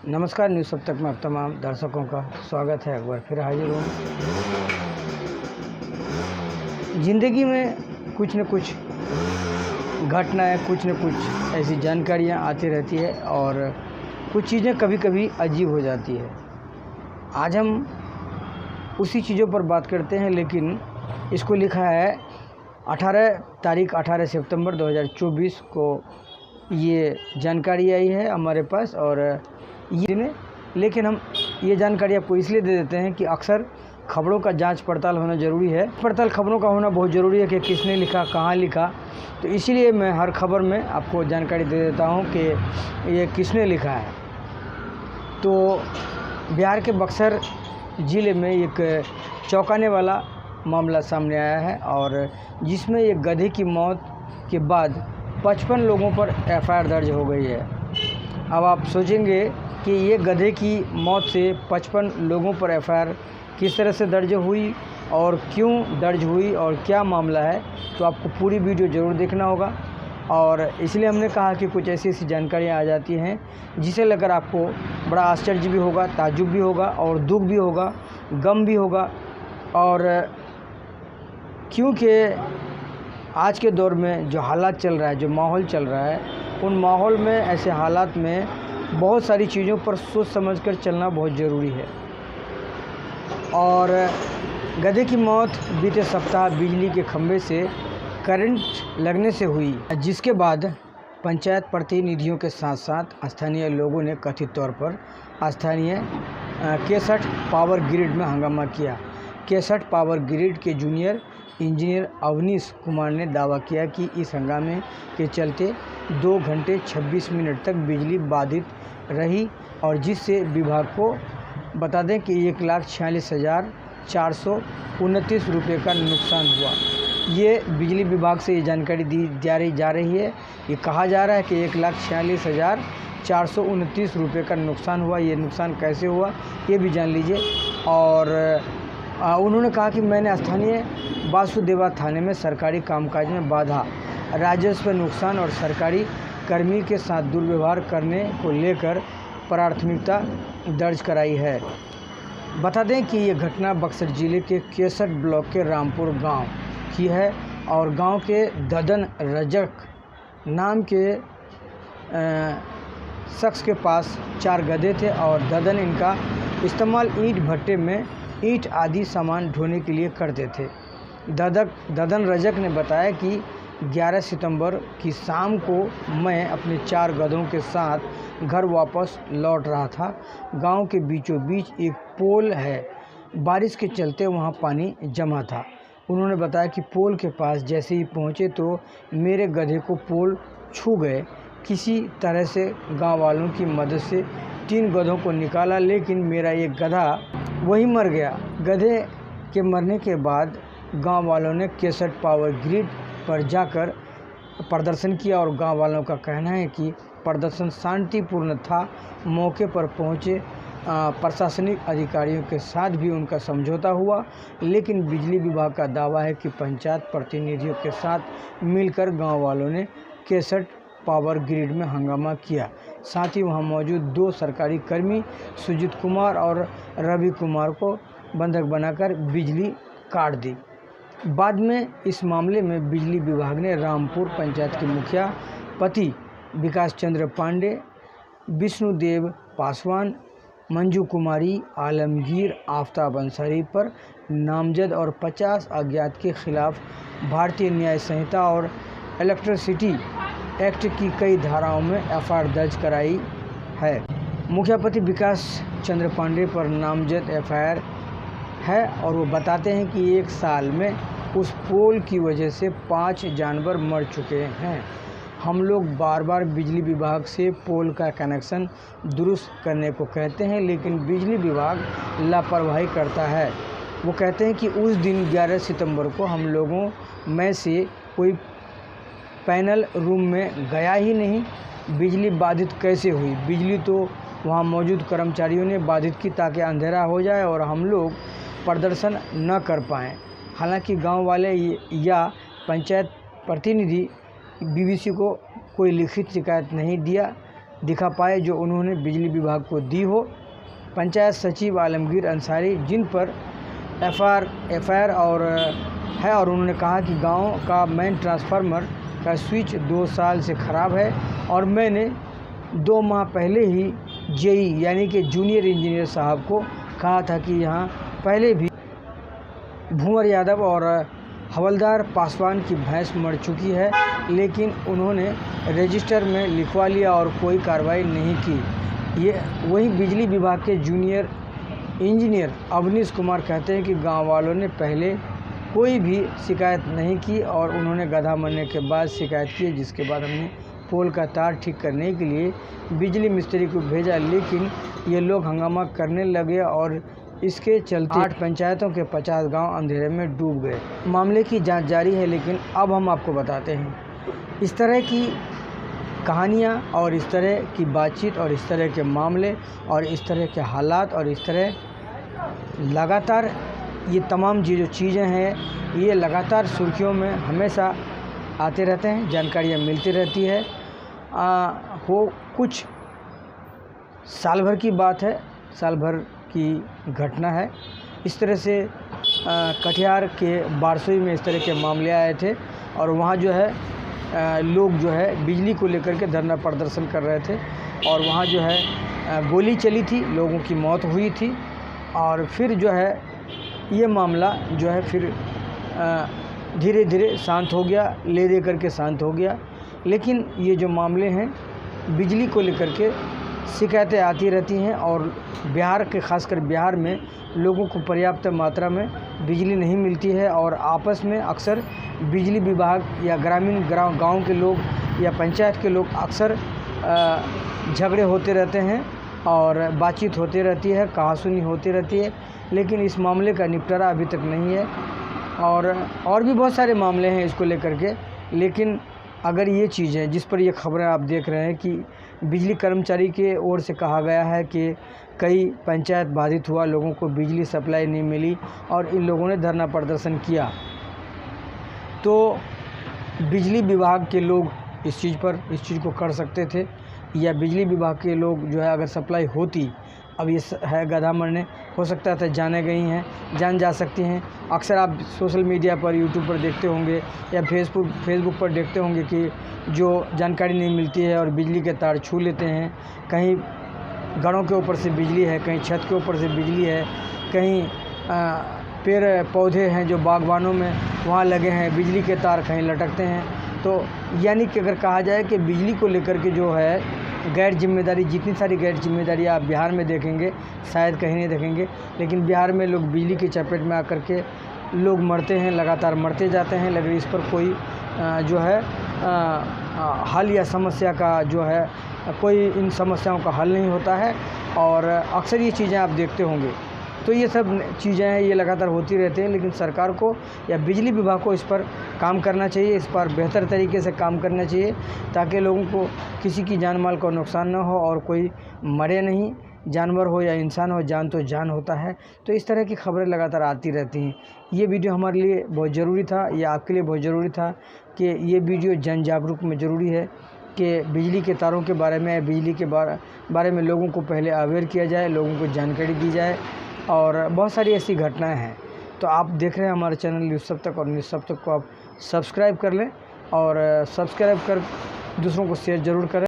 नमस्कार, न्यूज़ सब तक में आप तमाम दर्शकों का स्वागत है। एक बार फिर हाजिर हूँ। ज़िंदगी में कुछ न कुछ घटनाएं, कुछ न कुछ ऐसी जानकारियाँ आती रहती है और कुछ चीज़ें कभी कभी अजीब हो जाती है। आज हम उसी चीज़ों पर बात करते हैं, लेकिन इसको लिखा है 18 सितंबर 2024 को ये जानकारी आई है हमारे पास। और लेकिन हम ये जानकारी आपको इसलिए दे देते हैं कि अक्सर खबरों का जांच पड़ताल होना ज़रूरी है। खबरों का होना बहुत ज़रूरी है कि किसने लिखा, कहाँ लिखा। तो इसीलिए मैं हर खबर में आपको जानकारी दे देता हूँ कि ये किसने लिखा है। तो बिहार के बक्सर ज़िले में एक चौंकाने वाला मामला सामने आया है, और जिसमें एक गधे की मौत के बाद 55 लोगों पर एफआईआर दर्ज हो गई है। अब आप सोचेंगे कि ये गधे की मौत से 55 लोगों पर एफआईआर किस तरह से दर्ज हुई और क्यों दर्ज हुई और क्या मामला है, तो आपको पूरी वीडियो ज़रूर देखना होगा। और इसलिए हमने कहा कि कुछ ऐसी जानकारियाँ आ जाती हैं जिसे लेकर आपको बड़ा आश्चर्य भी होगा, ताज्जुब भी होगा और दुख भी होगा, गम भी होगा। और क्योंकि आज के दौर में जो हालात चल रहा है, जो माहौल चल रहा है, उन माहौल में, ऐसे हालात में बहुत सारी चीज़ों पर सोच समझकर चलना बहुत ज़रूरी है। और गधे की मौत बीते सप्ताह बिजली के खंभे से करंट लगने से हुई, जिसके बाद पंचायत प्रतिनिधियों के साथ साथ स्थानीय लोगों ने कथित तौर पर स्थानीय केसठ पावर ग्रिड में हंगामा किया। केसठ पावर ग्रिड के जूनियर इंजीनियर अवनीश कुमार ने दावा किया कि इस हंगामे के चलते 2 घंटे 26 मिनट तक बिजली बाधित रही, और जिससे विभाग को बता दें कि 1,46,429 रुपये का नुकसान हुआ। ये बिजली विभाग से ये जानकारी दी जा रही है। ये कहा जा रहा है कि 1,46,429 रुपये का नुकसान हुआ। ये नुकसान कैसे हुआ ये भी जान लीजिए। और उन्होंने कहा कि मैंने स्थानीय वासुदेवा थाने में सरकारी कामकाज में बाधा, राजस्व नुकसान और सरकारी कर्मी के साथ दुर्व्यवहार करने को लेकर प्राथमिकता दर्ज कराई है। बता दें कि ये घटना बक्सर जिले के केसठ ब्लॉक के रामपुर गांव की है, और गांव के ददन रजक नाम के शख्स के पास 4 गधे थे, और ददन इनका इस्तेमाल ईंट भट्टे में ईंट आदि सामान ढोने के लिए करते थे। ददन रजक ने बताया कि 11 सितंबर की शाम को मैं अपने 4 गधों के साथ घर वापस लौट रहा था। गांव के बीचों बीच एक पोल है, बारिश के चलते वहां पानी जमा था। उन्होंने बताया कि पोल के पास जैसे ही पहुंचे तो मेरे गधे को पोल छू गए। किसी तरह से गांव वालों की मदद से 3 गधों को निकाला, लेकिन मेरा एक गधा वही मर गया। गधे के मरने के बाद गांव वालों ने केसठ पावर ग्रिड पर जाकर प्रदर्शन किया, और गांव वालों का कहना है कि प्रदर्शन शांतिपूर्ण था। मौके पर पहुंचे प्रशासनिक अधिकारियों के साथ भी उनका समझौता हुआ, लेकिन बिजली विभाग का दावा है कि पंचायत प्रतिनिधियों के साथ मिलकर गांव वालों ने केसठ पावर ग्रिड में हंगामा किया। साथ ही वहां मौजूद 2 सरकारी कर्मी सुजीत कुमार और रवि कुमार को बंधक बनाकर बिजली काट दी। बाद में इस मामले में बिजली विभाग ने रामपुर पंचायत के मुखिया पति विकास चंद्र पांडे, विष्णुदेव पासवान, मंजू कुमारी, आलमगीर आफ्ताब अंसारी पर नामजद और 50 अज्ञात के खिलाफ भारतीय न्याय संहिता और इलेक्ट्रिसिटी एक्ट की कई धाराओं में एफआईआर दर्ज कराई है। मुखिया पति विकास चंद्र पांडे पर नामजद एफआईआर है, और वो बताते हैं कि 1 साल में उस पोल की वजह से 5 जानवर मर चुके हैं। हम लोग बार बार बिजली विभाग से पोल का कनेक्शन दुरुस्त करने को कहते हैं, लेकिन बिजली विभाग लापरवाही करता है। वो कहते हैं कि उस दिन 11 सितंबर को हम लोगों में से कोई पैनल रूम में गया ही नहीं। बिजली बाधित कैसे हुई? बिजली तो वहाँ मौजूद कर्मचारियों ने बाधित की ताकि अंधेरा हो जाए और हम लोग प्रदर्शन न कर पाएँ। हालांकि गांव वाले या पंचायत प्रतिनिधि बीबीसी को कोई लिखित शिकायत नहीं दिया, दिखा पाए जो उन्होंने बिजली विभाग को दी हो। पंचायत सचिव आलमगीर अंसारी जिन पर एफआईआर और उन्होंने कहा कि गांव का मेन ट्रांसफार्मर का स्विच 2 साल से ख़राब है और मैंने 2 माह पहले ही जेई यानी कि जूनियर इंजीनियर साहब को कहा था कि यहाँ पहले भी भूंवर यादव और हवलदार पासवान की भैंस मर चुकी है, लेकिन उन्होंने रजिस्टर में लिखवा लिया और कोई कार्रवाई नहीं की। ये वही बिजली विभाग के जूनियर इंजीनियर अवनीश कुमार कहते हैं कि गांव वालों ने पहले कोई भी शिकायत नहीं की और उन्होंने गधा मरने के बाद शिकायत की, जिसके बाद हमने पोल का तार ठीक करने के लिए बिजली मिस्त्री को भेजा, लेकिन ये लोग हंगामा करने लगे और इसके चलते 8 पंचायतों के 50 गांव अंधेरे में डूब गए। मामले की जांच जारी है, लेकिन अब हम आपको बताते हैं इस तरह की कहानियाँ और इस तरह की बातचीत और इस तरह के मामले और इस तरह के हालात और इस तरह लगातार ये तमाम जो चीज़ें हैं ये लगातार सुर्खियों में हमेशा आते रहते हैं, जानकारियाँ मिलती रहती है। वो कुछ साल भर की बात है, साल भर की घटना है। इस तरह से कटिहार के बारसोई में इस तरह के मामले आए थे और वहाँ जो है लोग जो है बिजली को लेकर के धरना प्रदर्शन कर रहे थे और वहाँ जो है गोली चली थी, लोगों की मौत हुई थी और फिर जो है ये मामला जो है फिर धीरे धीरे शांत हो गया, ले दे करके शांत हो गया। लेकिन ये जो मामले हैं बिजली को लेकर के शिकायतें आती रहती हैं और बिहार के खासकर बिहार में लोगों को पर्याप्त मात्रा में बिजली नहीं मिलती है और आपस में अक्सर बिजली विभाग या ग्रामीण गांव के लोग या पंचायत के लोग अक्सर झगड़े होते रहते हैं और बातचीत होती रहती है, कहासुनी होती रहती है, लेकिन इस मामले का निपटारा अभी तक नहीं है और भी बहुत सारे मामले हैं इसको लेकर के। लेकिन अगर ये चीज़ें जिस पर ये खबरें आप देख रहे हैं कि बिजली कर्मचारी के ओर से कहा गया है कि कई पंचायत बाधित हुआ, लोगों को बिजली सप्लाई नहीं मिली और इन लोगों ने धरना प्रदर्शन किया, तो बिजली विभाग के लोग इस चीज़ को कर सकते थे या बिजली विभाग के लोग जो है अगर सप्लाई होती, अब ये है गधा मरने, हो सकता था जाने गई हैं, जान जा सकती हैं। अक्सर आप सोशल मीडिया पर यूट्यूब पर देखते होंगे या फेसबुक पर देखते होंगे कि जो जानकारी नहीं मिलती है और बिजली के तार छू लेते हैं, कहीं घरों के ऊपर से बिजली है, कहीं छत के ऊपर से बिजली है, कहीं पेड़ पौधे हैं जो बागवानों में वहाँ लगे हैं, बिजली के तार कहीं लटकते हैं। तो यानी कि अगर कहा जाए कि बिजली को लेकर के जो है गैर जिम्मेदारी, जितनी सारी गैर जिम्मेदारी आप बिहार में देखेंगे शायद कहीं नहीं देखेंगे, लेकिन बिहार में लोग बिजली की चपेट में आकर के लोग मरते हैं, लगातार मरते जाते हैं, लेकिन इस पर कोई जो है हल या समस्या का जो है कोई इन समस्याओं का हल नहीं होता है और अक्सर ये चीज़ें आप देखते होंगे। तो ये सब चीज़ें हैं, ये लगातार होती रहती हैं, लेकिन सरकार को या बिजली विभाग को इस पर काम करना चाहिए, इस पर बेहतर तरीके से काम करना चाहिए ताकि लोगों को किसी की जान माल को नुकसान न हो और कोई मरे नहीं, जानवर हो या इंसान हो, जान तो जान होता है। तो इस तरह की खबरें लगातार आती रहती हैं। ये वीडियो हमारे लिए बहुत ज़रूरी था, ये आपके लिए बहुत ज़रूरी था कि ये वीडियो जन जागरूक में ज़रूरी है कि बिजली के तारों के बारे में, बिजली के बारे में लोगों को पहले अवेयर किया जाए, लोगों को जानकारी दी जाए और बहुत सारी ऐसी घटनाएं हैं। तो आप देख रहे हैं हमारे चैनल न्यूज़ सब तक और न्यूज़ सब तक को आप सब्सक्राइब कर लें और सब्सक्राइब कर दूसरों को शेयर ज़रूर करें।